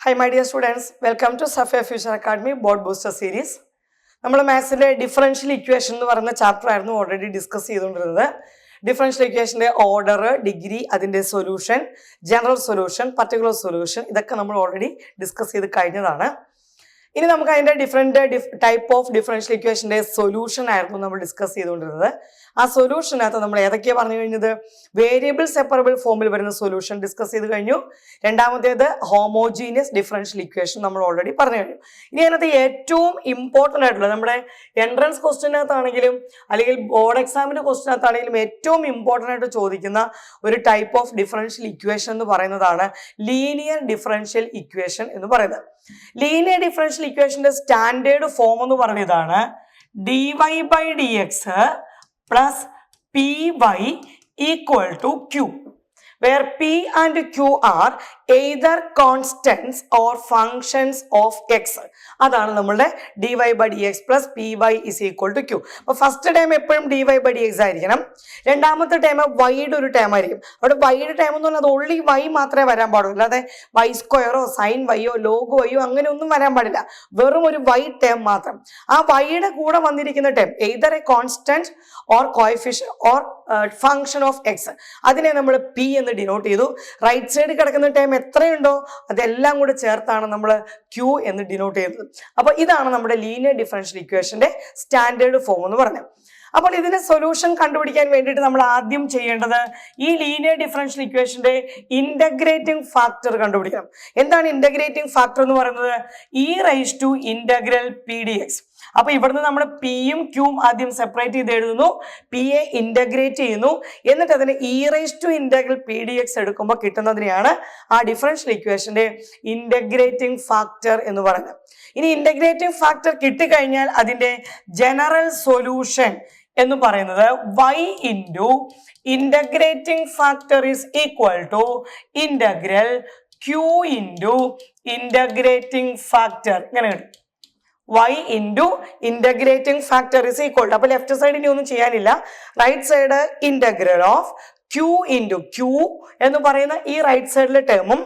Hi my dear students, welcome to Safia Future Academy Board Booster Series. നമ്മൾ മാത്സിലെ differential equation എന്ന് പറയുന്ന chapter ആയിരുന്നു already discuss ചെയ്തുകൊണ്ടിരുന്നത്. Differential ഇക്വേഷന്റെ ഓർഡർ, ഡിഗ്രി, അതിന്റെ solution, general solution, particular solution, ഇതൊക്കെ നമ്മൾ ഓൾറെഡി ഡിസ്കസ് ചെയ്ത് കഴിഞ്ഞതാണ്. ഇനി നമുക്ക് അതിന്റെ ഡിഫറെന്റ് ടൈപ്പ് ഓഫ് ഡിഫറൻഷ്യൽ ഇക്വേഷന്റെ സൊല്യൂഷൻ ആയിരുന്നു നമ്മൾ ഡിസ്കസ് ചെയ്തുകൊണ്ടിരുന്നത്. ആ സൊല്യൂഷനകത്ത് നമ്മൾ ഏതൊക്കെയാണ് പറഞ്ഞു കഴിഞ്ഞത്? വേരിയബിൾ സെപ്പറബിൾ ഫോമിൽ വരുന്ന സൊല്യൂഷൻ ഡിസ്കസ് ചെയ്ത് കഴിഞ്ഞു. രണ്ടാമത്തേത് ഹോമോജീനിയസ് ഡിഫറൻഷ്യൽ ഇക്വേഷൻ നമ്മൾ ഓൾറെഡി പറഞ്ഞു കഴിഞ്ഞു. ഇനി അതിനകത്ത് ഏറ്റവും ഇമ്പോർട്ടൻ്റ് ആയിട്ടുള്ള നമ്മുടെ എൻട്രൻസ് ക്വസ്റ്റിനകത്താണെങ്കിലും അല്ലെങ്കിൽ ബോർഡ് എക്സാമിന്റെ ക്വസ്റ്റിനകത്താണെങ്കിലും ഏറ്റവും ഇമ്പോർട്ടൻ്റ് ആയിട്ട് ചോദിക്കുന്ന ഒരു ടൈപ്പ് ഓഫ് ഡിഫറൻഷ്യൽ ഇക്വേഷൻ എന്ന് പറയുന്നതാണ് ലീനിയർ ഡിഫറൻഷ്യൽ ഇക്വേഷൻ എന്ന് പറയുന്നത്. ലീനിയർ ഡിഫറൻഷ്യൽ ഇക്വേഷന്റെ സ്റ്റാൻഡേർഡ് ഫോം എന്ന് പറയുന്നതാണ് dy/dx plus py equal to q, where p and q are either constants or functions of x. അതാണ് നമ്മളുടെ dy/dx plus py is equal to q. അപ്പോൾ first time എപ്പോഴും dy/dx ആയിരിക്കണം. രണ്ടാമത്തെ time വൈയുടെ ഒരു ടൈം ആയിരിക്കും. അവിടെ വൈയുടെ ടൈം എന്ന് പറഞ്ഞാൽ അത് ഓൺലി വൈ മാത്രമേ വരാൻ പാടുള്ളൂ, അല്ലാതെ വൈ സ്ക്വയറോ സൈൻ വൈയോ ലോഗ് വൈയോ അങ്ങനെ ഒന്നും വരാൻ പാടില്ല. വെറും ഒരു വൈ ടൈം മാത്രം. ആ വൈയുടെ കൂടെ വന്നിരിക്കുന്ന time either a constant or coefficient or function of x, അതിനെ നമ്മൾ p എന്ന് ഡിനോട്ട് ചെയ്തു. റൈറ്റ് സൈഡിൽ കിടക്കുന്ന ടൈം എത്രയുണ്ടോ അതെല്ലാം കൂടെ ചേർത്താണ് നമ്മൾ q എന്ന് ഡിനോട്ട് ചെയ്തത്. അപ്പൊ ഇതാണ് നമ്മുടെ ലീനിയർ ഡിഫറൻഷ്യൽ ഇക്വേഷന്റെ സ്റ്റാൻഡേർഡ് ഫോം എന്ന് പറഞ്ഞത്. അപ്പോൾ ഇതിന്റെ സൊല്യൂഷൻ കണ്ടുപിടിക്കാൻ വേണ്ടിയിട്ട് നമ്മൾ ആദ്യം ചെയ്യേണ്ടത് ഈ ലീനിയർ ഡിഫറൻഷ്യൽ ഇക്വേഷന്റെ ഇന്റഗ്രേറ്റിംഗ് ഫാക്ടർ കണ്ടുപിടിക്കണം. എന്താണ് ഇന്റഗ്രേറ്റിംഗ് ഫാക്ടർ എന്ന് പറയുന്നത്? e⁻⁴ അപ്പൊ ഇവിടുന്ന് നമ്മൾ പിയും ക്യൂവും ആദ്യം സെപ്പറേറ്റ് ചെയ്ത് എഴുതുന്നു, പി എ ഇന്റഗ്രേറ്റ് ചെയ്യുന്നു, എന്നിട്ട് അതിന് e⁻⁴ എടുക്കുമ്പോൾ കിട്ടുന്നതിനെയാണ് ആ ഡിഫറൻഷ്യൽ ഇക്വേഷന്റെ ഇന്റഗ്രേറ്റിംഗ് ഫാക്ടർ എന്ന് പറയുന്നത്. ഇനി ഇന്റഗ്രേറ്റിംഗ് ഫാക്ടർ കിട്ടിക്കഴിഞ്ഞാൽ അതിന്റെ ജനറൽ സൊല്യൂഷൻ എന്ന് പറയുന്നത് y into integrating factor is equal to integral q into integrating factor. ഇങ്ങനെ കിട്ടും. y into integrating factor is equal to, അപ്പൊ ലെഫ്റ്റ് സൈഡ് ഇനി ഒന്നും ചെയ്യാനില്ല, right side integral of q into q എന്ന് പറയുന്ന ഈ റൈറ്റ് സൈഡിലെ ടേമും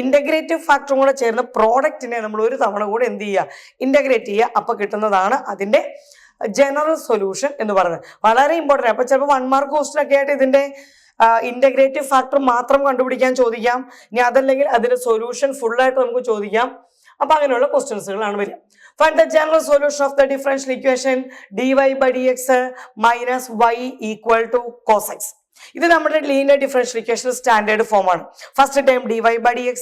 ഇന്റഗ്രേറ്റീവ് ഫാക്ടറും കൂടെ ചേർന്ന് പ്രോഡക്റ്റിനെ നമ്മൾ ഒരു തവണ കൂടെ എന്ത് ചെയ്യുക? ഇന്റഗ്രേറ്റ് ചെയ്യുക. അപ്പൊ കിട്ടുന്നതാണ് അതിന്റെ ജനറൽ സൊല്യൂഷൻ എന്ന് പറയുന്നത്. വളരെ ഇമ്പോർട്ടൻ്റ്. അപ്പൊ ചിലപ്പോൾ 1 മാർക്ക് ക്വസ്റ്റ്യൻ ഒക്കെ ആയിട്ട് ഇതിന്റെ ഇന്റഗ്രേറ്റീവ് ഫാക്ടർ മാത്രം കണ്ടുപിടിക്കാൻ ചോദിക്കാം. ഇനി അതല്ലെങ്കിൽ അതിന്റെ സൊല്യൂഷൻ ഫുൾ ആയിട്ട് നമുക്ക് ചോദിക്കാം. അപ്പൊ അങ്ങനെയുള്ള ക്വസ്റ്റ്യൻസുകളാണ് വരിക. Find the general solution of the differential equation dy/dx minus y equal to cos x. ഇത് നമ്മുടെ linear differential equation standard form ആണ്. ഫസ്റ്റ് ടൈം dy/dx,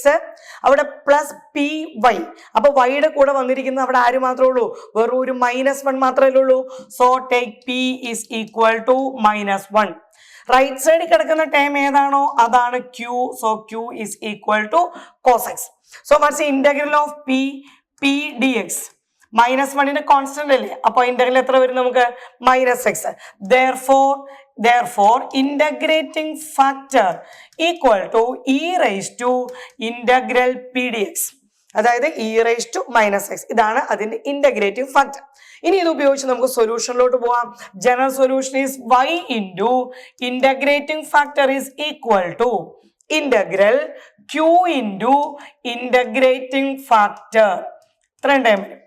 അവിടെ പ്ലസ് പി വൈ. അപ്പൊ വൈയുടെ കൂടെ വന്നിരിക്കുന്ന അവിടെ ആര് മാത്രമേ ഉള്ളൂ? വെറും ഒരു -1 മാത്രമേ ഉള്ളൂ. So take p is equal to -1. Right സൈഡിൽ കിടക്കുന്ന ടൈം ഏതാണോ അതാണ് q. So q is equal to cos x. So what's integral of p dx? -1 constant അല്ലേ, അപ്പൊ ഇന്റഗ്രൽ എത്ര വരും നമുക്ക്? -x. therefore integrating factor equal to e⁻⁴ pdx, അതായത് e⁻⁻x. ഇതാണ് അതിന്റെ ഇന്റഗ്രേറ്റിംഗ് ഫാക്ടർ. ഇനി ഇത് ഉപയോഗിച്ച് നമുക്ക് സൊല്യൂഷനിലോട്ട് പോവാം. General solution is y into integrating factor is equal to integral q into integrating factor. ഇത്രയും ടൈം വരും.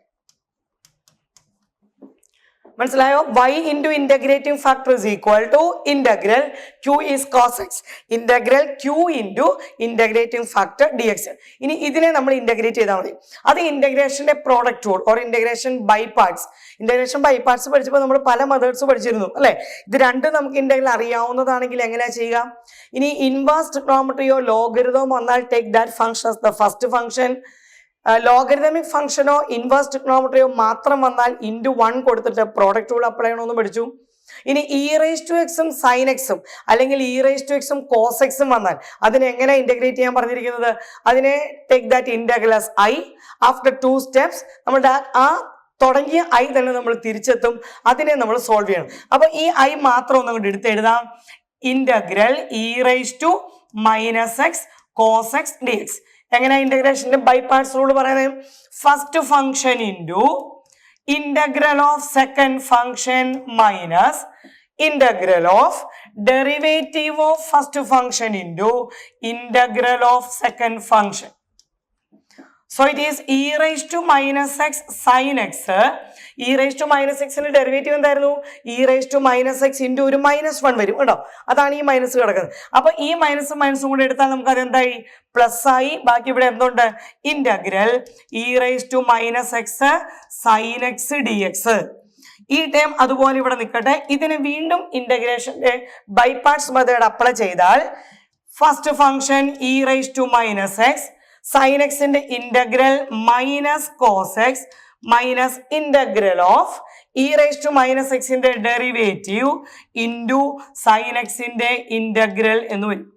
മനസ്സിലായോ? y into integrating factor is equal to integral q is cos x, integral q into integrating factor dx. ഇനി ഇതിനെ നമ്മൾ integrate ചെയ്താൽ മതി. അത് ഇന്റഗ്രേഷന്റെ product rule or integration by parts. Integration by parts പഠിച്ചപ്പോൾ നമ്മൾ പല മെത്തേഡ്സ് പഠിച്ചിരുന്നു അല്ലെ? ഇത് രണ്ടും നമുക്ക് ഇന്റഗ്രൽ അറിയാവുന്നതാണെങ്കിൽ എങ്ങനെയാ ചെയ്യുക? ഇനി ഇൻവേഴ്സ് ട്രിഗണോമെട്രിയോ ലോഗരിതമോ വന്നാൽ take that function as the first function. Logarithmic ഫംഗ്ഷനോ ഇൻവേഴ്സ് ട്രിഗണോമെട്രിയോ മാത്രം വന്നാൽ *1 കൊടുത്തിട്ട് പ്രോഡക്റ്റ് റൂൾ അപ്ലൈ ചെയ്യണമെന്ന് പഠിച്ചു. ഇനി e⁻x sin x അല്ലെങ്കിൽ e⁻x cos x വന്നാൽ അതിനെ എങ്ങനെ ഇന്റഗ്രേറ്റ് ചെയ്യാൻ പറഞ്ഞിരിക്കുന്നത്? അതിനെ take that integral as i. After 2 steps നമ്മുടെ ആ തുടങ്ങിയ i തന്നെ നമ്മൾ തിരിച്ചെത്തും. അതിനെ നമ്മൾ സോൾവ് ചെയ്യണം. അപ്പൊ ഈ i മാത്രം ഒന്നും എടുത്ത് എഴുതാം. Integral e⁻⁻x cos x dx. എങ്ങനെ ഇന്റഗ്രേഷന്റെ ബൈ പാർട്സ് റൂൾ പറയുന്നത്? First function into integral of second function minus integral of derivative of first function into integral of second function. So it is e raised to minus x sin x. e raised to minus x ന്റെ derivative എന്തായിരുന്നു? e raised to minus x into ഒരു -1 വരും കേട്ടോ. അതാണ് ഈ minus കിടക്കുന്നത്. അപ്പൊ ഈ മൈനസും കൂടെ എടുത്താൽ നമുക്ക് അത് എന്തായി? പ്ലസ് ആയി. ബാക്കി ഇവിടെ എന്തുണ്ട്? Integral e raised to minus x sin x dx. ഈ ടേം അതുപോലെ ഇവിടെ നിൽക്കട്ടെ. ഇതിന് വീണ്ടും ഇന്റഗ്രേഷന്റെ ബൈ പാർട്സ് മെത്തേഡ് അപ്ലൈ ചെയ്താൽ first function e raised to minus x sin x ന്റെ integral minus cos x minus integral of e raised to minus x ന്റെ ഡെറിവേറ്റീവ് ഇൻറ്റു sin x ന്റെ ഇന്റഗ്രൽ എന്ന് വരും.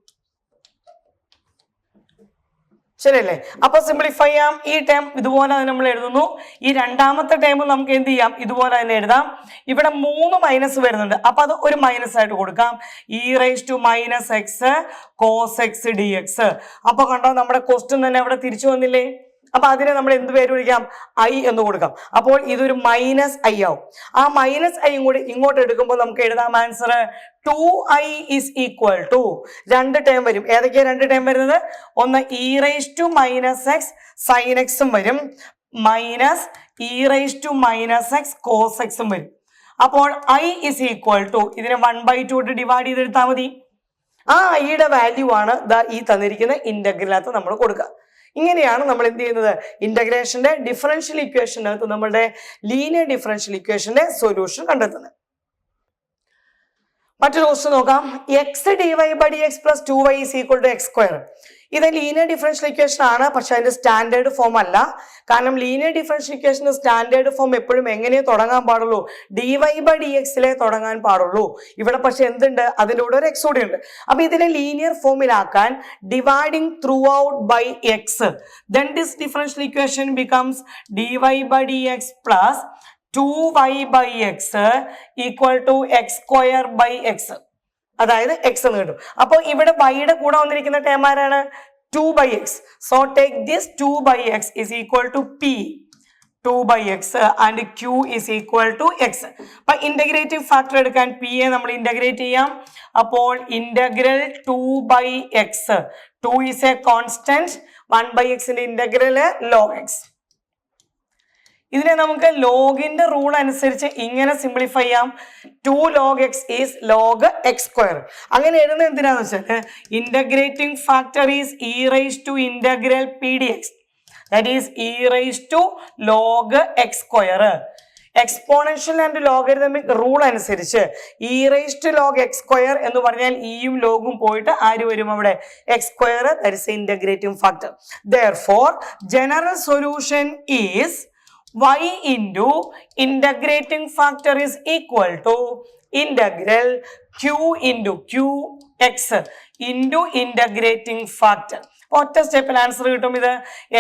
ശരിയല്ലേ? അപ്പൊ സിംപ്ലിഫൈ ചെയ്യാം. ഈ ടേം ഇതുപോലെ തന്നെ നമ്മൾ എഴുതുന്നു. ഈ രണ്ടാമത്തെ ടേം നമുക്ക് എന്ത് ചെയ്യാം? ഇതുപോലെ തന്നെ എഴുതാം. ഇവിടെ 3 മൈനസ് വരുന്നുണ്ട്. അപ്പൊ അത് ഒരു മൈനസ് ആയിട്ട് കൊടുക്കാം. e raised to minus x cos x dx. അപ്പൊ കണ്ടോ നമ്മുടെ ക്വസ്റ്റ്യൻ തന്നെ അവിടെ തിരിച്ചു വന്നില്ലേ? അപ്പൊ അതിനെ നമ്മൾ എന്ത് പേര് വിളിക്കാം? ഐ എന്ന് കൊടുക്കാം. അപ്പോൾ ഇതൊരു മൈനസ് ഐ ആവും. ആ മൈനസ് ഐ കൂടി ഇങ്ങോട്ട് എടുക്കുമ്പോൾ നമുക്ക് എഴുതാം answer 2i is equal to രണ്ട് ടേം വരും. ഏതൊക്കെയാണ് രണ്ട് ടേം വരുന്നത്? ഒന്ന് e raised to minus x sin x വരും, minus e raised to minus x cos x വരും. അപ്പോൾ i is equal to ഇതിനെ 1/2 ഇട്ട് ഡിവൈഡ് ചെയ്തെടുത്താൽ മതി. ആ ഐയുടെ വാല്യൂ ആണ് ഈ തന്നിരിക്കുന്ന ഇന്റഗ്രലിനകത്ത് നമ്മൾ കൊടുക്കുക. ഇങ്ങനെയാണ് നമ്മൾ എന്ത് ചെയ്യുന്നത്? ഇന്റഗ്രേഷന്റെ ഡിഫറൻഷ്യൽ ഇക്വേഷനകത്ത് നമ്മളുടെ ലീനിയർ ഡിഫറൻഷ്യൽ ഇക്വേഷന്റെ സൊല്യൂഷൻ കണ്ടെത്തുന്നത്. മറ്റൊരു ക്വസ്റ്റ്യൻ നോക്കാം. X d y by d x plus 2y is equal to x square. ഇത് ലീനിയർ ഡിഫറൻഷ്യൽ ഇക്വേഷൻ ആണ്, പക്ഷെ അതിന്റെ സ്റ്റാൻഡേർഡ് ഫോം അല്ല. കാരണം ലീനിയർ ഡിഫറൻഷ്യൽ ഇക്വേഷന്റെ സ്റ്റാൻഡേർഡ് ഫോം എപ്പോഴും എങ്ങനെയേ തുടങ്ങാൻ പാടുള്ളൂ? ഡി വൈ ബൈ ഡി എക്സിലെ തുടങ്ങാൻ പാടുള്ളൂ. ഇവിടെ പക്ഷെ എന്തുണ്ട്? അതിൻ്റെ കൂടെ ഒരു എക്സ് കൂടി ഉണ്ട്. അപ്പൊ ഇതിനെ ലീനിയർ ഫോമിലാക്കാൻ dividing throughout by X, then this differential equation becomes dy by dx plus 2y by x equal to x square by x. അതായത് എക്സ് എന്ന് കിട്ടും. അപ്പോൾ ഇവിടെ വൈയുടെ കൂടെ വന്നിരിക്കുന്ന ടേം ആരാണ്? 2/x. So take this 2/x is equal to p 2/x and q is equal to x. അപ്പൊ ഇന്റഗ്രേറ്റീവ് ഫാക്ടർ എടുക്കാൻ p യെ നമ്മൾ ഇന്റഗ്രേറ്റ് ചെയ്യാം. അപ്പോൾ integral 2/x, 2 is a constant, 1/x ന്റെ ഇന്റഗ്രൽ log x. ഇതിനെ നമുക്ക് ലോഗിന്റെ റൂൾ അനുസരിച്ച് ഇങ്ങനെ സിംപ്ലിഫൈ ചെയ്യാം. 2 log x is log x square. അങ്ങനെ എഴുതുന്നത് എന്തിനാന്ന് വെച്ചാൽ integrating factor is e raised to integral p dx, that is e raised to log x square. Exponential and logarithmic rule അനുസരിച്ച് e raised to log x square എന്ന് പറഞ്ഞാൽ ഇയും ലോഗും പോയിട്ട് ആര് വരും അവിടെ? x square, that is integrating factor. Therefore general solution is y into integrating factor is equal to integral q into qx into integrating factor. ഒറ്റ സ്റ്റെപ്പിൽ answer കിട്ടും. ഇത്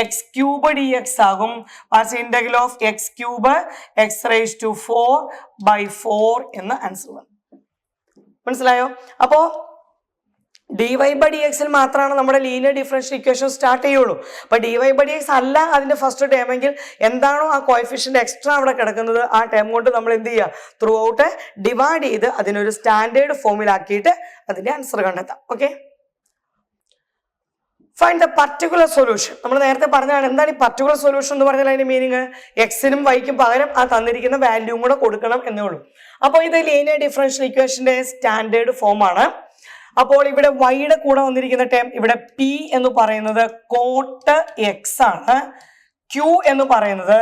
എക്സ് ക്യൂബ് ഡി എക്സ് ആകും. What's integral of x cube x raised to 4/4 എന്ന answer വന്നു. മനസ്സിലായോ? അപ്പോ dy by dx ൽ മാത്രമാണ് നമ്മുടെ ലീനിയർ ഡിഫറൻഷ്യൽ ഇക്വേഷൻ സ്റ്റാർട്ട് ചെയ്യുള്ളൂ. അപ്പൊ dy by dx അല്ല അതിന്റെ ഫസ്റ്റ് ടേം എങ്കിൽ എന്താണോ ആ കോഎഫിഷ്യന്റ് എക്സ്ട്രാ അവിടെ കിടക്കുന്നത് ആ ടേം കൊണ്ട് നമ്മൾ എന്ത് ചെയ്യുക? ത്രൂ ഔട്ട് ഡിവൈഡ് ചെയ്ത് അതിനൊരു സ്റ്റാൻഡേർഡ് ഫോമിലാക്കിയിട്ട് അതിന്റെ ആൻസർ കണ്ടെത്താം. Okay, find the particular solution. നമ്മൾ നേരത്തെ പറഞ്ഞതാണ് എന്താണ് ഈ പർട്ടിക്കുലർ സൊല്യൂഷൻ എന്ന് പറഞ്ഞാൽ അതിന്റെ മീനിങ് എക്സിനും വൈക്കും പകരം ആ തന്നിരിക്കുന്ന വാല്യൂവും കൂടെ കൊടുക്കണം എന്നേ ഉള്ളൂ. അപ്പോൾ ഇത് ലീനിയർ ഡിഫറൻഷ്യൽ ഇക്വേഷന്റെ സ്റ്റാൻഡേർഡ് ഫോം ആണ്. അപ്പോൾ ഇവിടെ വൈയുടെ കൂടെ വന്നിരിക്കുന്ന ടേം ഇവിടെ പി എന്ന് പറയുന്നത് കോട്ട് എക്സ് ആണ്, ക്യൂ എന്ന് പറയുന്നത്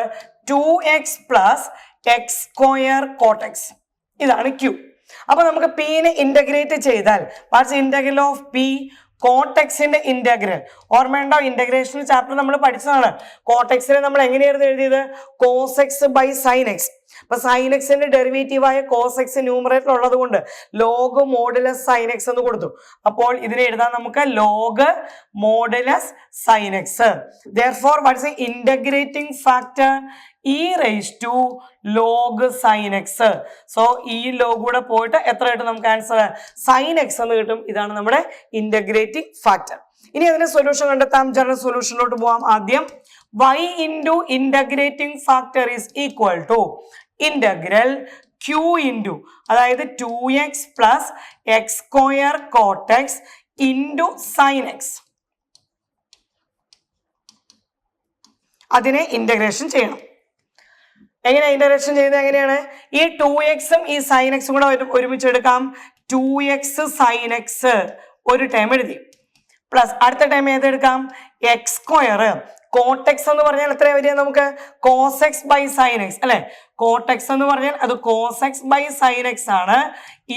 2x plus X square cot X, ഇതാണ് ക്യൂ. അപ്പൊ നമുക്ക് പിനെ ഇന്റഗ്രേറ്റ് ചെയ്താൽ വാട്ട്സ് ഇന്റഗ്രൽ ഓഫ് പി? കോട്ടെക്സിന്റെ ഇന്റഗ്രൽ ഓർമ്മയുണ്ടോ? ഇന്റഗ്രേഷൻ ചാപ്റ്റർ നമ്മൾ പഠിച്ചതാണ്. കോട്ടെക്സിനെ നമ്മൾ എങ്ങനെയായിരുന്നു എഴുതിയത്? Cos X by sine X. അപ്പൊ സൈൻ എക്സിന്റെ ഡെറിവേറ്റീവായ കോസ് എക്സ് ന്യൂമറേറ്റർ ഉള്ളത് കൊണ്ട് ലോഗ് മോഡുലസ് സൈൻ എക്സ് എന്ന് കൊടുത്തു. അപ്പോൾ ഇതിനെ എഴുതാൻ നമുക്ക് log modulus sine x. therefore what is the integrating factor? e raised to log sin x. So ഈ ലോഗ് കൂടെ പോയിട്ട് എത്ര കിട്ടും നമുക്ക് ആൻസർ? സൈൻ എക്സ് എന്ന് കിട്ടും. ഇതാണ് നമ്മുടെ ഇന്റഗ്രേറ്റിംഗ് ഫാക്ടർ. ഇനി അതിന്റെ സൊല്യൂഷൻ കണ്ടെത്താം. ജനറൽ സൊല്യൂഷനിലോട്ട് പോവാം. ആദ്യം y into integrating factor is equal to integral q into അതായത് 2x plus x square cot x into sin x. അതിനെ ഇന്റഗ്രേഷൻ ചെയ്യണം. എങ്ങനെ ഇന്റഗ്രേഷൻ ചെയ്യുന്നത് എങ്ങനെയാണ്? ഈ 2x ഈ സൈൻ എക്സും കൂടെ ഒരുമിച്ച് എടുക്കാം. 2x സൈൻ എക്സ് ഒരു ടൈം എഴുതി, പ്ലസ് അടുത്ത ടൈം ഏതെടുക്കാം? എക്സ് സ്ക്വയർ കോട്ടെക്സ് എന്ന് പറഞ്ഞാൽ എത്രയാ വരിക നമുക്ക്? Cos X by sine x അല്ലെ. കോട്ടെക്സ് എന്ന് പറഞ്ഞാൽ അത് cos X by sine x ആണ്.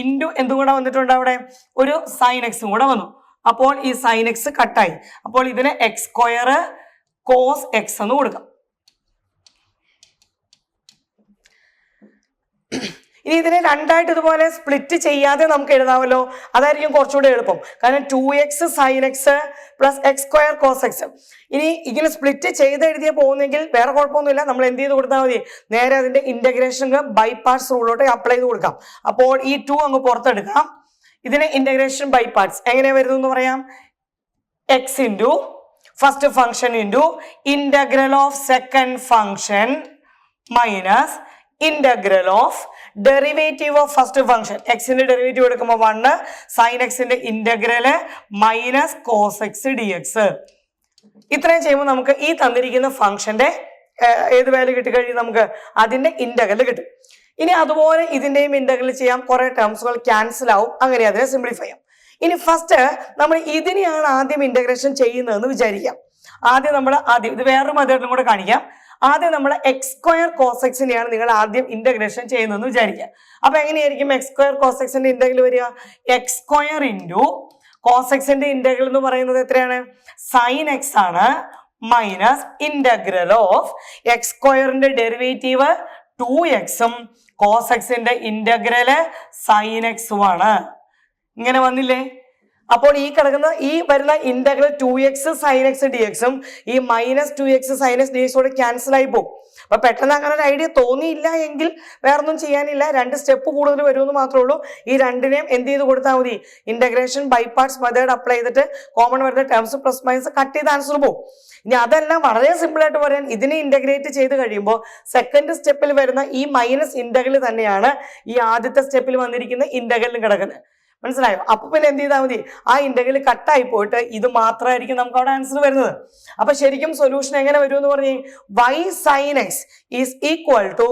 ഇൻറ്റു എന്തും കൂടെ വന്നിട്ടുണ്ട് അവിടെ? ഒരു സൈൻ എക്സും കൂടെ വന്നു. അപ്പോൾ ഈ സൈൻ എക്സ് കട്ടായി. അപ്പോൾ ഇതിന് എക്സ് സ്ക്വയർ കോസ് എക്സ് എന്ന് കൊടുക്കാം. ഇനി ഇതിനെ രണ്ടായിട്ട് ഇതുപോലെ സ്പ്ലിറ്റ് ചെയ്യാതെ നമുക്ക് എഴുതാമല്ലോ, അതായിരിക്കും കുറച്ചുകൂടെ എളുപ്പം. കാരണം 2x sine x plus X square cos x. ഇനി ഇങ്ങനെ സ്പ്ലിറ്റ് ചെയ്ത് എഴുതിയ പോകുന്നെങ്കിൽ വേറെ കുഴപ്പമൊന്നുമില്ല, നമ്മൾ എന്ത് ചെയ്ത് കൊടുത്താൽ മതി? നേരെ അതിന്റെ ഇന്റഗ്രേഷൻ ബൈ പാർട്സ് റൂളിലോട്ട് അപ്ലൈ ചെയ്ത് കൊടുക്കാം. അപ്പോൾ ഈ 2 അങ്ങ് പുറത്തെടുക്കാം. ഇതിനെ ഇന്റഗ്രേഷൻ ബൈ പാർട്സ് എങ്ങനെ വരുന്നു എന്ന് പറയാം? X into first function into integral of second function minus integral of derivative of first function. എക്സിന്റെ ഡെറിവേറ്റീവ് എടുക്കുമ്പോൾ 1 സൈൻ എക്സിന്റെ integral minus cos x d x. ഇത്രയും ചെയ്യുമ്പോൾ നമുക്ക് ഈ തന്നിരിക്കുന്ന ഫംഗ്ഷന്റെ ഏത് വാല്യൂ കിട്ടിക്കഴിഞ്ഞാൽ നമുക്ക് അതിന്റെ ഇന്റഗ്രൽ കിട്ടും. ഇനി അതുപോലെ ഇതിന്റെയും ഇന്റഗ്രൽ ചെയ്യാം. കുറെ ടേംസുകൾ ക്യാൻസൽ ആവും, അങ്ങനെ അതിനെ സിംപ്ലിഫൈ ചെയ്യാം. ഇനി ഫസ്റ്റ് നമ്മൾ ഇതിനെയാണ് ആദ്യം ഇന്റഗ്രേഷൻ ചെയ്യുന്നതെന്ന് വിചാരിക്കാം. ആദ്യം ഇത് വേറൊരു മെത്തേഡിലും കൂടെ കാണിക്കാം. ആദ്യം നമ്മൾ എക്സ് സ്ക്വയർ കോസ് എക്സിനെയാണ് നിങ്ങൾ ആദ്യം ഇന്റഗ്രേഷൻ ചെയ്യുന്നതെന്ന് വിചാരിക്കുക. അപ്പൊ എങ്ങനെയായിരിക്കും എക്സ് സ്ക്വയർ കോസ് എക്സിന്റെ ഇന്റഗ്രൽ വരിക? എക്സ് സ്ക്വയർ ഇൻറ്റു കോസ് എക്സിന്റെ ഇന്റഗ്രൽ എന്ന് പറയുന്നത് എത്രയാണ്? സൈൻ എക്സ് ആണ് മൈനസ് ഇന്റഗ്രൽ ഓഫ് എക്സ് സ്ക്വയറിന്റെ ഡെറിവേറ്റീവ് 2x കോസ് എക്സിന്റെ ഇന്റഗ്രല് സൈൻ എക്സും ആണ്. ഇങ്ങനെ വന്നില്ലേ? അപ്പോൾ ഈ വരുന്ന integral 2x sine X D എക്സും ഈ minus 2x sine X D എക്സോട് ക്യാൻസൽ ആയി പോകും. അപ്പൊ പെട്ടെന്ന് അങ്ങനെ ഒരു ഐഡിയ തോന്നിയില്ല എങ്കിൽ വേറൊന്നും ചെയ്യാനില്ല, 2 സ്റ്റെപ്പ് കൂടുതൽ വരുമെന്ന് മാത്രമേ ഉള്ളൂ. ഈ രണ്ടിനെയും എന്ത് ചെയ്ത് കൊടുത്താൽ മതി? Integration by parts method apply ചെയ്തിട്ട് കോമൺ വരുന്ന ടേംസ് പ്ലസ് മൈനസ് കട്ട് ചെയ്ത് ആൻസർ പോകും. ഇനി അതെല്ലാം വളരെ സിമ്പിൾ ആയിട്ട് പറയാൻ, ഇതിനെ ഇന്റഗ്രേറ്റ് ചെയ്ത് കഴിയുമ്പോൾ സെക്കൻഡ് സ്റ്റെപ്പിൽ വരുന്ന ഈ മൈനസ് ഇന്റഗ്രൽ തന്നെയാണ് ഈ ആദ്യത്തെ സ്റ്റെപ്പിൽ വന്നിരിക്കുന്ന ഇന്റഗ്രലിൽ കിടക്കുന്നത്. മനസ്സിലായോ? അപ്പൊ പിന്നെ എന്ത് ചെയ്താൽ മതി? ആ ഇന്റഗ്രൽ കട്ടായി പോയിട്ട് ഇത് മാത്രമായിരിക്കും നമുക്ക് അവിടെ ആൻസർ വരുന്നത്. അപ്പൊ ശരിക്കും സൊല്യൂഷൻ എങ്ങനെ വരും എന്ന് പറഞ്ഞേ? y sin x is equal to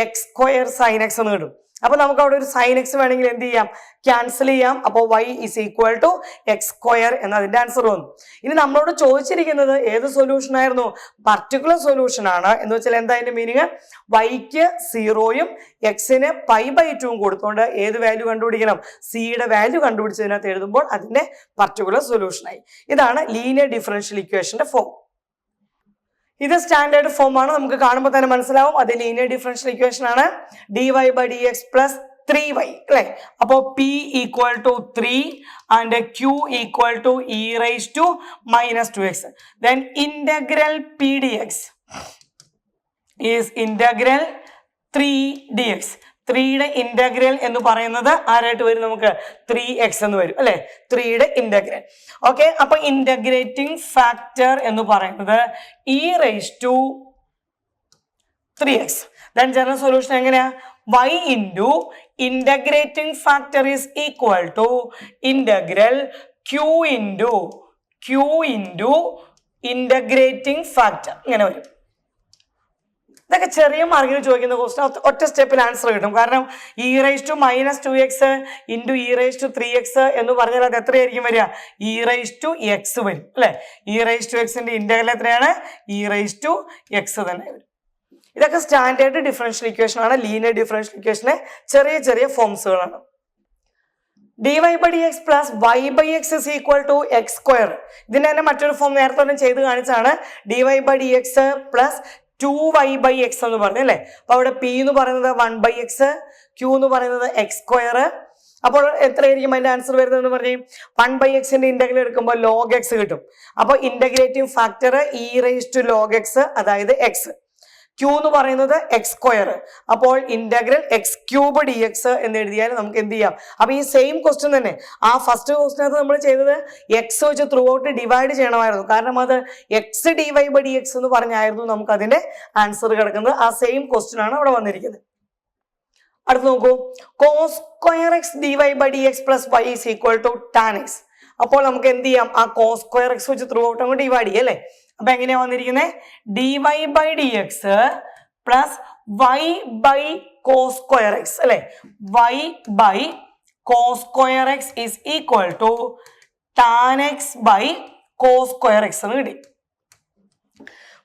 x square sine x എന്ന് കിട്ടും. അപ്പൊ നമുക്ക് അവിടെ ഒരു സൈൻ എക്സ് വേണമെങ്കിൽ എന്ത് ചെയ്യാം? ക്യാൻസൽ ചെയ്യാം. അപ്പോൾ y is equal to x square എന്നതിന്റെ ആൻസർ വന്നു. ഇനി നമ്മളോട് ചോദിച്ചിരിക്കുന്നത് ഏത് സൊല്യൂഷൻ ആയിരുന്നു? പർട്ടിക്കുലർ സൊല്യൂഷൻ ആണ്. എന്ന് വെച്ചാൽ എന്താ അതിന്റെ മീനിങ്? yക്ക് 0യും എക്സിന് π/2 കൊടുത്തുകൊണ്ട് ഏത് വാല്യൂ കണ്ടുപിടിക്കണം? സിയുടെ വാല്യൂ കണ്ടുപിടിച്ചതിനകത്ത് എഴുതുമ്പോൾ അതിന്റെ പർട്ടിക്കുലർ സൊല്യൂഷൻ ആയി. ഇതാണ് ലീനിയർ ഡിഫറൻഷ്യൽ ഇക്വേഷന്റെ ഫോം. ഇത് സ്റ്റാൻഡേർഡ് ഫോം ആണ്, നമുക്ക് കാണുമ്പോൾ തന്നെ മനസ്സിലാവും അത് ലീനിയർ ഡിഫറൻഷ്യൽ ഇക്വേഷൻ ആണ്. dy/dx പ്ലസ് 3y അല്ലെ. അപ്പോ p equal to 3 and q equal to e raise to minus 2x. Then integral p dx is integral 3dx. 3യുടെ ഇന്റഗ്രൽ എന്ന് പറയുന്നത് ആരായിട്ട് വരും? നമുക്ക് 3x എന്ന് വരും അല്ലെ, 3യുടെ ഇന്റഗ്രൽ. ഓക്കെ, അപ്പൊ ഇന്റഗ്രേറ്റിംഗ് ഫാക്ടർ എന്ന് പറയുന്നത് e raise to 3x. Then general solution എങ്ങനെയാ? y into integrating factor is equal to integral q into integrating factor. ഇങ്ങനെ വരും. ഇതൊക്കെ ചെറിയ മാർക്കിന് ചോദിക്കുന്ന ക്വസ്റ്റൻ ഒറ്റ സ്റ്റെപ്പിൽ ആൻസർ കിട്ടും. കാരണം e raise to minus 2x into e raise to 3x എന്ന് പറഞ്ഞാൽ അത് എത്രയായിരിക്കും വരിക? e റൈസ് ടു x വരും അല്ലെ. e റൈസ് ടു എക്സിന്റെ ഇന്റഗ്രൽ എത്രയാണ്? e റൈസ് ടു x തന്നെ വരും. ഇതൊക്കെ സ്റ്റാൻഡേർഡ് ഡിഫറൻഷ്യൽ ഇക്വേഷൻ ആണ്. ലീനിയർ ഡിഫറൻഷ്യൽ ഇക്വേഷനെ ചെറിയ ചെറിയ ഫോംസുകളാണ്. dy/dx plus y/x is equal to x square. ഇതിന്റെ തന്നെ മറ്റൊരു ഫോം നേരത്തെ തന്നെ ചെയ്ത് കാണിച്ചാണ്. dy/dx പ്ലസ് 2y/x എന്ന് പറഞ്ഞു അല്ലെ. അപ്പൊ അവിടെ p എന്ന് പറയുന്നത് 1/x, q എന്ന് പറയുന്നത് എക്സ് സ്ക്വയർ. അപ്പോൾ എത്രയായിരിക്കും അതിന്റെ ആൻസർ വരുന്നത് പറഞ്ഞേ? 1/x ഇന്റഗ്രൽ എടുക്കുമ്പോൾ log x കിട്ടും. അപ്പൊ integrating factor e raise to log x, അതായത് x. q എന്ന് പറയുന്നത് എക്സ് സ്ക്വയർ. അപ്പോൾ ഇന്റഗ്രൽ x³ dx എന്ന് എഴുതിയാൽ നമുക്ക് എന്ത് ചെയ്യാം? അപ്പൊ ഈ സെയിം ക്വസ്റ്റ്യൻ തന്നെ ആ ഫസ്റ്റ് ക്വസ്റ്റിനകത്ത് നമ്മൾ ചെയ്തത് എക്സ് വെച്ച് ത്രൂ ഔട്ട് ഡിവൈഡ് ചെയ്യണമായിരുന്നു. കാരണം അത് x dy/dx എന്ന് പറഞ്ഞായിരുന്നു നമുക്ക് അതിന്റെ ആൻസർ കിടക്കുന്നത്. ആ സെയിം ക്വസ്റ്റ്യൻ ആണ് അവിടെ വന്നിരിക്കുന്നത്. അടുത്ത് നോക്കൂ, cos square x dy/dx plus y is equal to tan x. അപ്പോൾ നമുക്ക് എന്ത് ചെയ്യാം? ആ cos square x വെച്ച് ത്രൂ ഔട്ട് അങ്ങ് ഡിവൈഡ് ചെയ്യാം അല്ലെ. അപ്പൊ എങ്ങനെയാ വന്നിരിക്കുന്നത്? dy by dx plus y by cos square x അല്ലെ, y by cos square x is equal to tan x by cos square x എന്ന് കിട്ടി.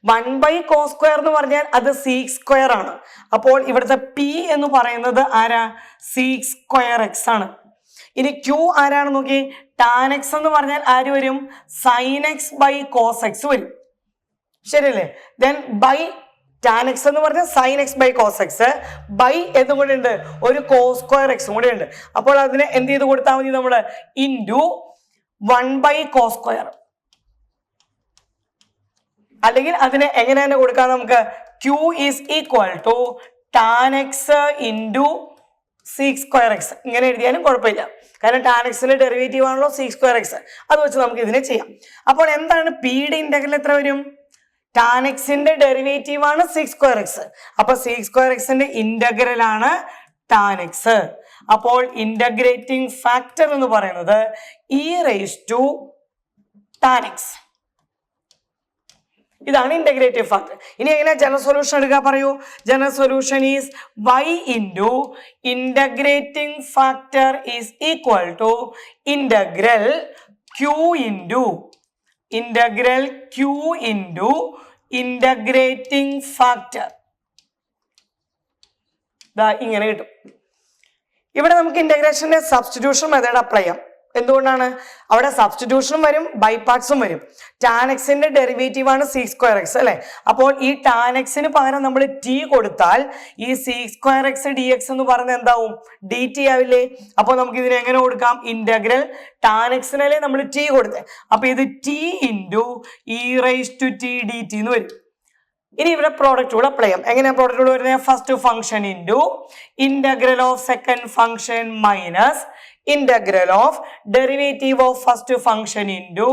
1 by cos square എന്ന് പറഞ്ഞാൽ അത് sec square ആണ്. അപ്പോൾ ഇവിടുത്തെ p എന്ന് പറയുന്നത് ആരാ? sec square x ആണ്. ഇനി q ആരാണ് നോക്കി? tan x എന്ന് പറഞ്ഞാൽ ആര് വരും? sin x by cos x വരും, ശരിയല്ലേ? then by tan x എന്ന് പറഞ്ഞാൽ sin x by cos x, by എന്തും കൂടെ ഉണ്ട്, ഒരു cos square x കൂടെ ഉണ്ട്. അപ്പോൾ അതിനെ എന്ത് ചെയ്ത് കൊടുത്താൽ മതി നമ്മള്? ഇൻറ്റു 1 by cos square, അല്ലെങ്കിൽ അതിനെ എങ്ങനെ തന്നെ കൊടുക്കാം നമുക്ക്? q is equal to tan x into sec square x ഇങ്ങനെ എഴുതിയാലും കുഴപ്പമില്ല, കാരണം tan x ന്റെ ഡെറിവേറ്റീവ് ആണല്ലോ sec square x. അത് വെച്ച് നമുക്ക് ഇതിനെ ചെയ്യാം. അപ്പോൾ എന്താണ് p യുടെ ഇന്റഗ്രൽ എത്ര വരും? tan x ന്റെ ഡെറിവേറ്റീവ് ആണ് sec square x. അപ്പൊ sec square x ന്റെ ഇന്റഗ്രൽ ആണ് tan x. അപ്പോൾ ഇന്റഗ്രേറ്റിംഗ് ഫാക്ടർ എന്ന് പറയുന്നത് e raised to tan x. ഇതാണ് ഇന്റഗ്രേറ്റീവ് ഫാക്ടർ. ഇനി എങ്ങനെ ജനറൽ സൊല്യൂഷൻ എടുക്കുക പറയൂ? General solution is y into integrating factor is equal to integral q into integrating factor. ഇങ്ങനെ കിട്ടും. ഇവിടെ നമുക്ക് ഇന്റഗ്രേഷന്റെ സബ്സ്റ്റിറ്റ്യൂഷൻ മെത്തേഡ് അപ്ലൈ ചെയ്യാം. എന്തുകൊണ്ടാണ്? അവിടെ സബ്സ്റ്റിറ്റ്യൂഷനും വരും, ബൈ പാർട്സും വരും. tan x ന്റെ ഡെറിവേറ്റീവ് ആണ് sec square x അല്ലെ. അപ്പോൾ ഈ tan x ന് പകരം നമ്മൾ t കൊടുത്താൽ ഈ sec square x dx എന്ന് പറയുന്നത് എന്താവും? dt ആവില്ലേ? അപ്പോൾ നമുക്ക് ഇതിനെ എങ്ങനെ കൊടുക്കാം? ഇന്റഗ്രൽ tan x നല്ലേ നമ്മൾ t കൊടുത്തേ, അപ്പൊ ഇത് t into e raised to t dt എന്ന് വരും. ഇനി ഇവിടെ പ്രോഡക്റ്റ് റൂൾ അപ്ലൈ ചെയ്യാം. എങ്ങനെയാണ് പ്രോഡക്റ്റ് റൂൾ വരുന്നത്? First function into integral of second function minus integral of derivative of first function into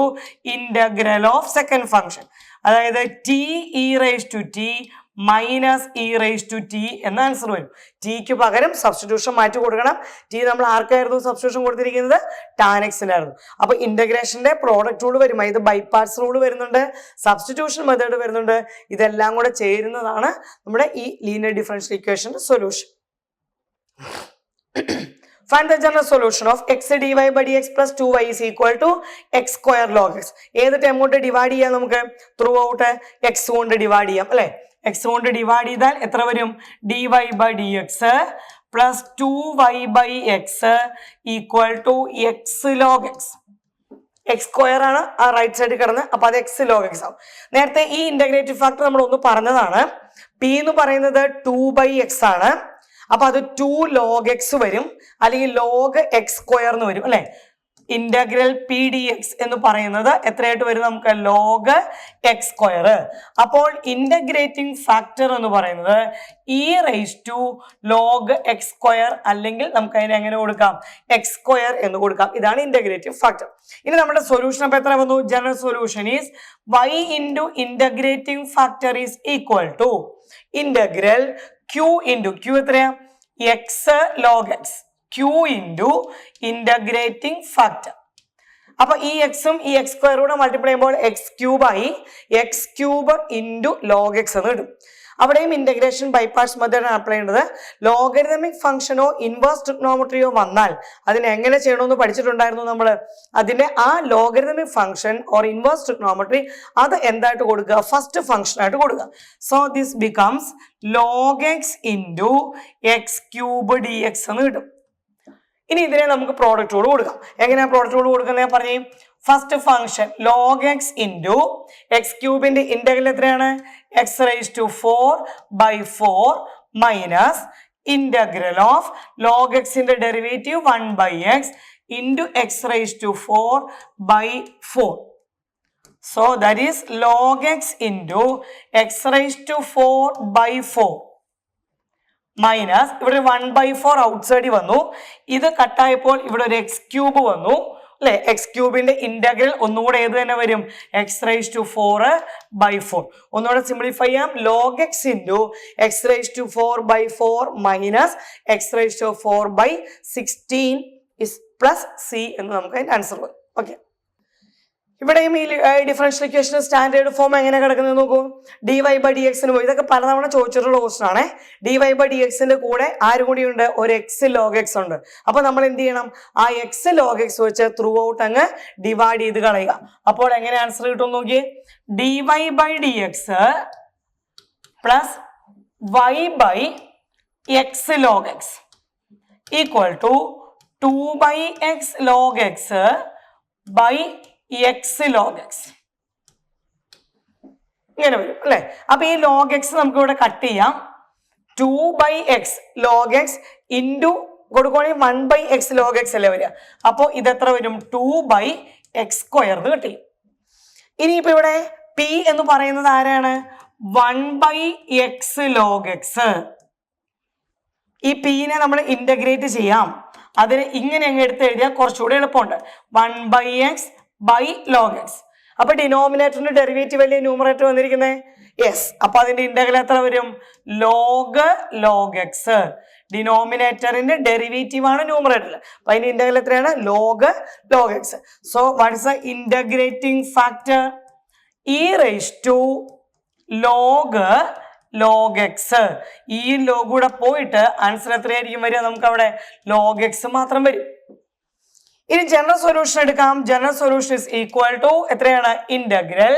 integral of second function. അതായത് t e raised to t minus e raised to t എന്ന answer വരും. Tick പകരം substitution മാറ്റി കൊടുക്കണം. T നമ്മൾ ആർക്കായിരുന്നു substitution കൊടുത്തിരിക്കുന്നത്? tan x നായിരുന്നു. അപ്പൊ ഇന്റഗ്രേഷന്റെ പ്രോഡക്റ്റ് റൂൾ വരും, ഇത് ബൈപാർട്സ് റൂൾ വരുന്നുണ്ട്, സബ്സ്റ്റിറ്റ്യൂഷൻ മെത്തേഡ് വരുന്നുണ്ട്. ഇതെല്ലാം കൂടെ ചേരുന്നതാണ് നമ്മുടെ ഈ ലീനിയർ ഡിഫറൻഷ്യൽ ഇക്വേഷന്റെ solution. Find the general solution of x dy by dx plus 2y is equal to x square log x. ഏത് ടൈം കൊണ്ട് ഡിവൈഡ് ചെയ്യാം? നമുക്ക് ത്രൂ ഔട്ട് x കൊണ്ട് ഡിവൈഡ് ചെയ്യാം അല്ലെ. x കൊണ്ട് ഡിവൈഡ് ചെയ്താൽ എത്ര വരും? dy by dx plus 2y by x equal to x log x. x square ആണ് ആ റൈറ്റ് സൈഡിൽ കിടന്ന്, അപ്പൊ അത് x log x ആവും. നേരത്തെ ഈ ഇന്റഗ്രേറ്റീവ് ഫാക്ടർ നമ്മൾ ഒന്ന് പറഞ്ഞതാണ്. p എന്ന് പറയുന്നത് 2/x ആണ്, അപ്പൊ അത് 2 log x വരും, അല്ലെങ്കിൽ log x സ്ക്വയർ എന്ന് വരും അല്ലെ. ഇന്റഗ്രൽ പി ഡി എക്സ് എന്ന് പറയുന്നത് എത്രയായിട്ട് വരും? നമുക്ക് log x സ്ക്വയർ. അപ്പോൾ ഇന്റഗ്രേറ്റിംഗ് ഫാക്ടർ എന്ന് പറയുന്നത് e raised to log x square, അല്ലെങ്കിൽ നമുക്ക് അതിനെ എങ്ങനെ കൊടുക്കാം? x സ്ക്വയർ എന്ന് കൊടുക്കാം. ഇതാണ് ഇന്റഗ്രേറ്റിംഗ് ഫാക്ടർ. ഇനി നമ്മുടെ സൊല്യൂഷൻ അപ്പൊ എത്ര വന്നു? General solution is y into integrating factor is equal to integral q into q എത്രയാ? x log x, q into integrating factor. അപ്പൊ ഈ എക്സും ഈ എക്സ് സ്ക്വയറൂടെ മൾട്ടിപ്ലൈ ചെയ്യുമ്പോൾ x cube into log x എന്ന് കിട്ടും. അവിടെയും ഇന്റഗ്രേഷൻ ബൈ പാർട്സ് മെത്തേഡാണ് അപ്ലൈ ചെയ്യേണ്ടത്. ലോഗരിതമിക് ഫംഗ്ഷനോ ഇൻവേഴ്സ് ട്രിഗ്നോമെട്രിയോ വന്നാൽ അതിനെ എങ്ങനെ ചെയ്യണമെന്ന് പഠിച്ചിട്ടുണ്ടായിരുന്നു നമ്മൾ. അതിന്റെ ആ logarithmic function or inverse trigonometry അത് എന്തായിട്ട് കൊടുക്കുക? ഫസ്റ്റ് ഫംഗ്ഷൻ ആയിട്ട് കൊടുക്കുക. So this becomes log x into X cube d X എന്ന് കിട്ടും. ഇനി ഇതിനെ നമുക്ക് പ്രോഡക്റ്റ് റൂൾ കൊടുക്കാം. എങ്ങനെയാ പ്രോഡക്റ്റ് റൂൾ കൊടുക്കുന്നത് പറഞ്ഞേ? First function log x into x ക്യൂബിന്റെ ഇന്റഗ്രൽ എത്രയാണ്? x raised to 4/4 minus integral of log x ന്റെ derivative 1/x into x raised to 4/4. So that is log x into x raised to 4/4 minus ഇവിടെ 1/4 out സൈഡിൽ വന്നു, ഇത് കട്ടായപ്പോൾ ഇവിടെ ഒരു X cube വന്നു അല്ലെ. എക്സ് ക്യൂബിന്റെ ഇന്റഗ്രൽ ഒന്നുകൂടെ ഏത് തന്നെ വരും? x raised to 4/4. ഒന്നുകൂടെ സിംപ്ലിഫൈ ചെയ്യാം. log x into x raised to 4/4 minus x raised to 4/16 is plus c എന്ന് നമുക്ക് അതിന്റെ ആൻസർ വരും. ഓക്കെ, ഇവിടെയും ഈ ഡിഫറൻഷ്യൽ ഇക്വേഷൻ സ്റ്റാൻഡേർഡ് ഫോം എങ്ങനെ കിടക്കുന്നത് നോക്കൂ. ഡി വൈ ബൈ ഡി എക്സിന് പോയി. ഇതൊക്കെ പലതവണ ചോദിച്ചിട്ടുള്ള ക്വസ്റ്റൻ ആണ്. ഡി വൈ ബൈ ഡി എക്സിന്റെ കൂടെ ആരും കൂടി ഉണ്ട്, ഒരു എക്സ് ലോഗ് എക്സ് ഉണ്ട്. അപ്പൊ നമ്മൾ എന്ത് ചെയ്യണം, ആ എക്സ് ലോഗ് എക്സ് വെച്ച് ത്രൂ ഔട്ട് അങ്ങ് ഡിവൈഡ് ചെയ്ത് കളയുക. അപ്പോൾ എങ്ങനെ ആൻസർ കിട്ടും നോക്കിയേ. D y by d x plus y by x log x equal to 2/x log x by x log x ഇങ്ങനെ വരും അല്ലെ. അപ്പൊ ഈ ലോഗ് എക്സ് നമുക്ക് ഇവിടെ കട്ട് ചെയ്യാം. 2/x log x ഇൻറ്റു കൊടുക്കുവാണെങ്കിൽ 1/x log x അല്ലേ വരിക. അപ്പോൾ ഇതെത്ര വരും, 2/x² കട്ട് ചെയ്യും. ഇനിയിപ്പോ ഇവിടെ p എന്ന് പറയുന്നത് ആരാണ്, 1/x log x. ഈ p-നെ നമ്മൾ ഇന്റഗ്രേറ്റ് ചെയ്യാം. അതിന് ഇങ്ങനെ അങ്ങ് എടുത്ത് എഴുതിയാൽ കുറച്ചുകൂടി എളുപ്പമുണ്ട്. 1/x by log x. അപ്പൊ ഡിനോമിനേറ്ററിന്റെ ഡെറിവേറ്റീവ് അല്ലേ ന്യൂമറേറ്റർ വന്നിരിക്കുന്നത്. യെസ്. അപ്പൊ അതിന്റെ ഇന്റഗ്രൽ എത്ര വരും, ലോഗ് എക്സ്. ഡിനോമിനേറ്ററിന്റെ ഡെറിവേറ്റീവ് ആണ് ന്യൂമറേറ്ററിൽ. അപ്പൊ അതിന്റെ ഇന്റഗ്രൽ എത്രയാണ്, log x. So what is the integrating factor, e raise to log x. ഈ ലോഗ് കൂടെ പോയിട്ട് ആൻസർ എത്രയായിരിക്കും വരിക, നമുക്ക് അവിടെ ലോഗ് എക്സ് മാത്രം വരും. ഇനി ജനറൽ സൊല്യൂഷൻ എടുക്കാം. General solution is equal to എത്രയാണ്, ഇന്റഗ്രൽ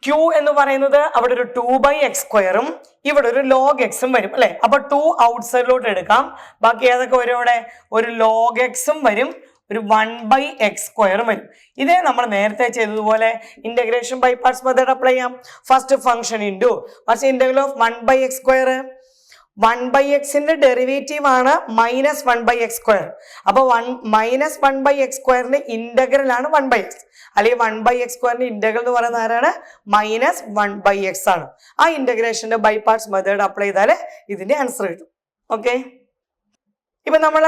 ക്യൂ എന്ന് പറയുന്നത് അവിടെ ഒരു 2/x²ഉം ഇവിടെ ഒരു ലോഗ് എക്സും വരും അല്ലെ. അപ്പൊ 2 ഔട്ട്സൈഡിലോട്ട് എടുക്കാം. ബാക്കി ഏതൊക്കെ വരും, അവിടെ ഒരു ലോഗ് എക്സും വരും, ഒരു 1/x² വരും. ഇതേ നമ്മൾ നേരത്തെ ചെയ്തതുപോലെ integration by parts method apply ചെയ്യാം. First function into what's integral of 1/x². 1/xന്റെ ഡെറിവേറ്റീവ് ആണ് -1/x². അപ്പൊ -1/x²ന്റെ ഇന്റഗ്രൽ ആണ് 1/x. അല്ലെങ്കിൽ 1/x² ഇന്റഗ്രൽ എന്ന് പറയുന്നത് ആരാണ്, -1/x ആണ്. ആ ഇന്റഗ്രേഷന്റെ ബൈ പാർട്സ് മെത്തേഡ് അപ്ലൈ ചെയ്താൽ ഇതിന്റെ ആൻസർ കിട്ടും. ഓക്കെ. ഇപ്പൊ നമ്മൾ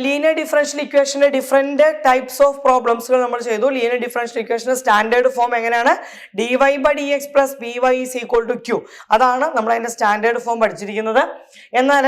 ലീനിയർ ഡിഫറൻഷ്യൽ ഇക്വേഷന്റെ ഡിഫറെന്റ് ടൈപ്സ് ഓഫ് പ്രോബ്ലംസുകൾ നമ്മൾ ചെയ്തു. ലീനിയർ ഡിഫറൻഷ്യൽ ഇക്വേഷന്റെ സ്റ്റാൻഡേർഡ് ഫോം എങ്ങനെയാണ്, dy by d x plus p y is equal to q. അതാണ് നമ്മൾ അതിന്റെ സ്റ്റാൻഡേർഡ് ഫോം പഠിച്ചിരിക്കുന്നത്. എന്നാൽ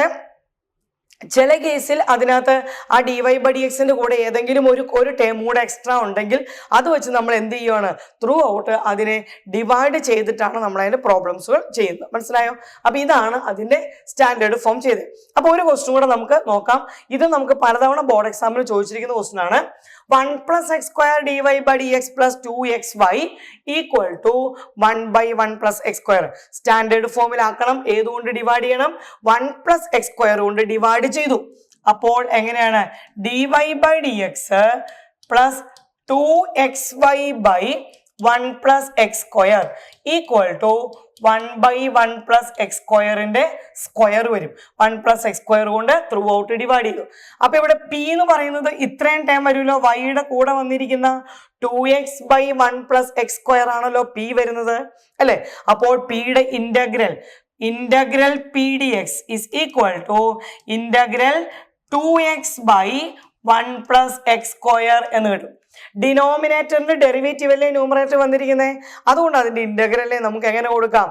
ചില കേസിൽ അതിനകത്ത് ആ ഡി വൈ ബൈ ഡി എക്സിന്റെ കൂടെ ഏതെങ്കിലും ഒരു ടേം കൂടെ എക്സ്ട്രാ ഉണ്ടെങ്കിൽ അത് വെച്ച് നമ്മൾ എന്ത് ചെയ്യുകയാണ്, ത്രൂ ഔട്ട് അതിനെ ഡിവൈഡ് ചെയ്തിട്ടാണ് നമ്മൾ അതിന്റെ പ്രോബ്ലംസുകൾ ചെയ്യുന്നത്. മനസ്സിലായോ? അപ്പൊ ഇതാണ് അതിന്റെ സ്റ്റാൻഡേർഡ് ഫോം ചെയ്തത്. അപ്പൊ ഒരു ക്വസ്റ്റ്യൻ കൂടെ നമുക്ക് നോക്കാം. ഇത് നമുക്ക് പലതവണ ബോർഡ് എക്സാമിൽ ചോദിച്ചിരിക്കുന്ന ക്വസ്റ്റ്യൻ ആണ്. 1+x² dy by dx plus 2xy equal to 1/1+x². Standard ഫോമിലാക്കണം. ഏതുകൊണ്ട് ഡിവൈഡ് ചെയ്യണം, 1+x² കൊണ്ട് ഡിവൈഡ് ചെയ്തു. അപ്പോൾ എങ്ങനെയാണ്, dy by dx plus 2xy by 1+x² equal to 1/1+x² square വരും. 1+x² കൊണ്ട് ത്രൂ ഔട്ട് ഡിവൈഡ് ചെയ്തു. അപ്പൊ ഇവിടെ p എന്ന് പറയുന്നത് ഇത്രയും ടൈം വരുമല്ലോ. വൈയുടെ കൂടെ വന്നിരിക്കുന്ന 2x by 1+x² ആണല്ലോ p വരുന്നത് അല്ലെ. അപ്പോൾ പിയുടെ integral p dx is equal to integral 2x by 1+x² എന്ന് കിട്ടും. ഡിനോമിനേറ്ററിന്റെ ഡെറിവേറ്റീവ് അല്ലേ ന്യൂമറേറ്റർ വന്നിരിക്കുന്നത്. അതുകൊണ്ട് അതിന്റെ ഇന്റഗ്രലിനെ നമുക്ക് എങ്ങനെ കൊടുക്കാം,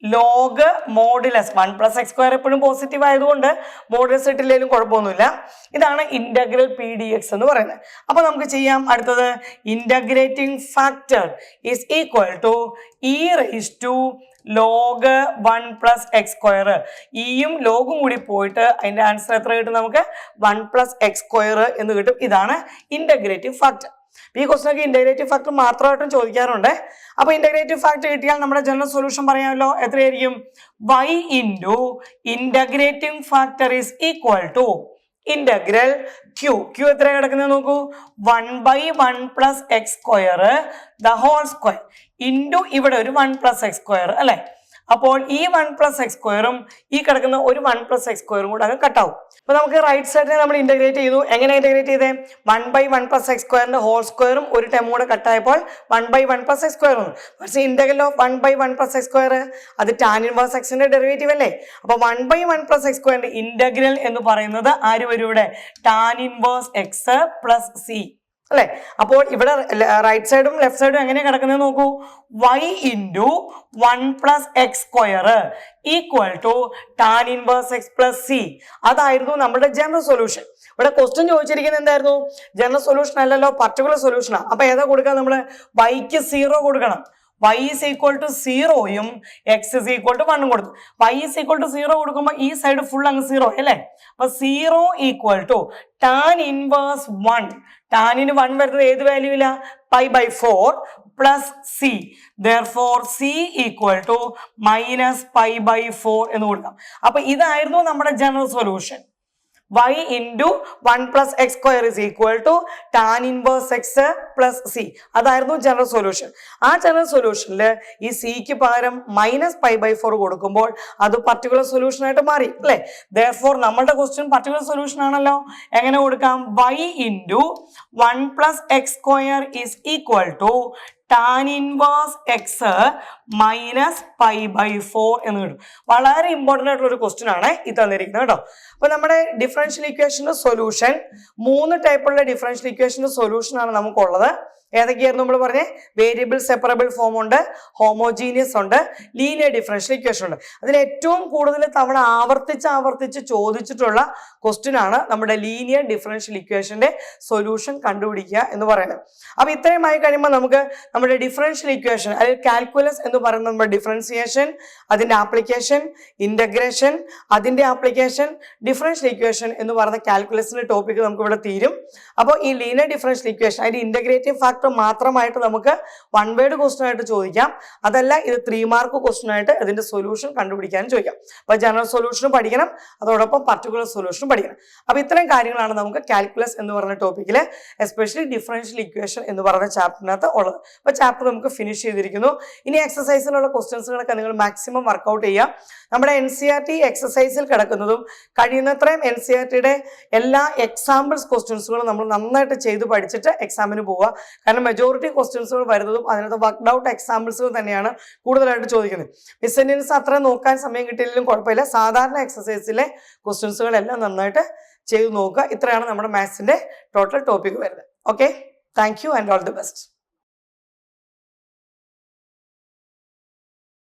ലോഗ് മോഡുലസ്. 1+x² എപ്പോഴും പോസിറ്റീവ് ആയതുകൊണ്ട് മോഡുലസ് ഇട്ടില്ലെങ്കിലും കുഴപ്പമൊന്നുമില്ല. ഇതാണ് ഇന്റഗ്രൽ പി ഡി എക്സ് എന്ന് പറയുന്നത്. അപ്പൊ നമുക്ക് ചെയ്യാം. അടുത്തത് integrating factor is equal to e raise to log 1+x². ഈയും ലോഗും കൂടി പോയിട്ട് അതിന്റെ ആൻസർ എത്ര കിട്ടും, നമുക്ക് 1+x² എന്ന് കിട്ടും. ഇതാണ് ഇന്റഗ്രേറ്റീവ് ഫാക്ടർ. ഈ ക്വസ്റ്റ്യനൊക്കെ ഇന്റഗ്രേറ്റീവ് ഫാക്ടർ മാത്രമായിട്ടും ചോദിക്കാറുണ്ട്. അപ്പൊ ഇന്റഗ്രേറ്റീവ് ഫാക്ടർ കിട്ടിയാൽ നമ്മുടെ ജനറൽ സൊല്യൂഷൻ പറയാമല്ലോ. എത്രയായിരിക്കും, y into integrating factor is equal to integral q. Q എത്ര കിടക്കുന്നത് നോക്കൂ, 1/1+x² the whole square into ഇവിടെ ഒരു 1+x² അല്ലെ. അപ്പോൾ ഈ 1+x² ഈ കിടക്കുന്ന ഒരു 1+x² കൂടെ അങ്ങ് കട്ടാവും. അപ്പൊ നമുക്ക് റൈറ്റ് സൈഡിനെ നമ്മൾ ഇന്റഗ്രേറ്റ് ചെയ്തു. എങ്ങനെ ഇന്റഗ്രേറ്റ് ചെയ്തേ, 1/1+x² ഹോൾ സ്ക്വയറും ഒരു ടൈം കൂടെ കട്ടായപ്പോൾ 1/1+x² വന്നു. പക്ഷേ ഇന്റഗ്രൽ ഓഫ് 1/1+x² അത് ടാൻ ഇൻവേഴ്സ് എക്സിന്റെ ഡെറിവേറ്റീവ് അല്ലേ. അപ്പൊ 1/1+x² ഇന്റഗ്രൽ എന്ന് പറയുന്നത് ആര് വരും, ഇവിടെ tan inverse x plus C അല്ലെ. അപ്പോൾ ഇവിടെ റൈറ്റ് സൈഡും ലെഫ്റ്റ് സൈഡും എങ്ങനെ കിടക്കുന്നത് നോക്കൂ, y into 1+x² equal to tan inverse x plus c. അതായിരുന്നു നമ്മുടെ ജനറൽ സൊല്യൂഷൻ. ഇവിടെ ക്വസ്റ്റ്യൻ ചോദിച്ചിരിക്കുന്നത് എന്തായിരുന്നു? ജനറൽ സൊല്യൂഷൻ അല്ലല്ലോ, പർട്ടിക്കുലർ സൊല്യൂഷനാണ്. അപ്പൊ ഏതാ കൊടുക്കുക? നമ്മള് വൈക്ക് 0 കൊടുക്കണം. y is equal to 0യും x is equal to 1 കൊടുത്തു. y is equal to 0 കൊടുക്കുമ്പോൾ ഈ സൈഡ് ഫുൾ അങ്ങ് 0 അല്ലേ? അപ്പൊ 0 ഈക്വൽ ടു tan ഇൻവേഴ്സ് 1. ടാനിന് 1 വരുന്നത് ഏത് വാല്യൂ ഇല്ല? π/4 plus c. therefore c equal to minus π/4 എന്ന് കൊടുക്കാം. അപ്പൊ ഇതായിരുന്നു നമ്മുടെ general solution. y into 1 plus x square is equal to tan inverse x plus c. അതായിരുന്നു ജനറൽ സൊല്യൂഷൻ. ആ ജനറൽ സൊല്യൂഷനിൽ ഈ സിക്ക് പകരം മൈനസ് π/4 കൊടുക്കുമ്പോൾ അത് പർട്ടിക്കുലർ സൊല്യൂഷൻ ആയിട്ട് മാറി അല്ലേ? therefore നമ്മളുടെ ക്വസ്റ്റ്യൻ പർട്ടിക്കുലർ സൊല്യൂഷൻ ആണല്ലോ. എങ്ങനെ കൊടുക്കാം? y into 1 plus x square is equal to tan inverse x minus π/4 എന്ന് കിട്ടും. വളരെ ഇമ്പോർട്ടൻ്റ് ആയിട്ടുള്ള ഒരു ക്വസ്റ്റ്യൻ ആണ് ഇത് തന്നിരിക്കുന്നത് കേട്ടോ. അപ്പൊ നമ്മുടെ ഡിഫറൻഷ്യൽ ഇക്വേഷന്റെ സൊല്യൂഷൻ 3 ടൈപ്പുള്ള ഡിഫറൻഷ്യൽ ഇക്വേഷന്റെ സൊല്യൂഷൻ ആണ് നമുക്കുള്ളത്. ഏതൊക്കെയായിരുന്നു നമ്മൾ പറഞ്ഞേ? വേരിയബിൾ സെപ്പറബിൾ ഫോം ഉണ്ട്, ഹോമോജീനിയസ് ഉണ്ട്, ലീനിയർ ഡിഫറൻഷ്യൽ ഇക്വേഷൻ ഉണ്ട്. അതിൽ ഏറ്റവും കൂടുതൽ തവണ ആവർത്തിച്ച് ചോദിച്ചിട്ടുള്ള ക്വസ്റ്റ്യൻ ആണ് നമ്മുടെ ലീനിയർ ഡിഫറൻഷ്യൽ ഇക്വേഷന്റെ സൊല്യൂഷൻ കണ്ടുപിടിക്കുക എന്ന് പറയുന്നത്. അപ്പൊ ഇത്രയുമായി കഴിയുമ്പോൾ നമുക്ക് നമ്മുടെ ഡിഫറൻഷ്യൽ ഇക്വേഷൻ അല്ലെങ്കിൽ കാൽക്കുലസ് എന്ന് പറയുന്ന നമ്മുടെ ഡിഫറൻസിയേഷൻ, അതിന്റെ ആപ്ലിക്കേഷൻ, ഇന്റഗ്രേഷൻ, അതിന്റെ ആപ്ലിക്കേഷൻ, ഡിഫറൻഷ്യൽ ഇക്വേഷൻ എന്ന് പറയുന്ന കാൽക്കുലസിന്റെ ടോപ്പിക് നമുക്ക് ഇവിടെ തീരും. അപ്പോൾ ഈ ലീനിയർ ഡിഫറൻഷ്യൽ ഇക്വേഷൻ അതിന്റെ ഇന്റഗ്രേറ്റീവ് ഫാക്ടർ മാത്രമായിട്ട് നമുക്ക് 1 വേർഡ് ക്വസ്റ്റ്യൻ ആയിട്ട് ചോദിക്കാം. അതല്ല, ഇത് 3 മാർക്ക് ക്വസ്റ്റ്യൻ ആയിട്ട് ഇതിന്റെ സൊല്യൂഷൻ കണ്ടുപിടിക്കാനും ചോദിക്കാം. അപ്പൊ ജനറൽ സൊല്യൂഷനും പഠിക്കണം, അതോടൊപ്പം പർട്ടിക്കുലർ സൊല്യൂഷനും പഠിക്കണം. അപ്പൊ ഇത്രയും കാര്യങ്ങളാണ് നമുക്ക് കാൽക്കുലസ് എന്ന് പറയുന്ന ടോപ്പിക്കിൽ, എസ്പെഷ്യലി ഡിഫറൻഷ്യൽ ഇക്വേഷൻ എന്ന് പറയുന്ന ചാപ്റ്ററിനകത്ത് ഉള്ളത്. അപ്പൊ ചാപ്റ്റർ നമുക്ക് ഫിനിഷ് ചെയ്തിരിക്കുന്നു. ഇനി എക്സസൈസിലുള്ള ക്വസ്റ്റ്യൻസുകളൊക്കെ നിങ്ങൾ മാക്സിമം വർക്ക്ഔട്ട് ചെയ്യുക. നമ്മുടെ NCERT എക്സസൈസിൽ കിടക്കുന്നതും കഴിയുന്നത്രയും NCERTയുടെ എല്ലാ എക്സാമ്പിൾസ് ക്വസ്റ്റ്യൻസുകളും നമ്മൾ നന്നായിട്ട് ചെയ്ത് പഠിച്ചിട്ട് എക്സാമിന് പോവുക. കാരണം മെജോറിറ്റി ക്വസ്റ്റ്യൻസുകൾ വരുന്നതും അതിനകത്ത് വർക്ക്ഡ് ഔട്ട് എക്സാമ്പിൾസുകൾ തന്നെയാണ് കൂടുതലായിട്ട് ചോദിക്കുന്നത്. മിസ്സെന്റൻസ് അത്ര നോക്കാൻ സമയം കിട്ടിയില്ലെങ്കിലും കുഴപ്പമില്ല. സാധാരണ എക്സസൈസിലെ ക്വസ്റ്റ്യൻസുകളെല്ലാം നന്നായിട്ട് ചെയ്ത് നോക്കുക. ഇത്രയാണ് നമ്മുടെ മാത്സിന്റെ ടോട്ടൽ ടോപ്പിക് വരുന്നത്. Okay, thank you and all the best.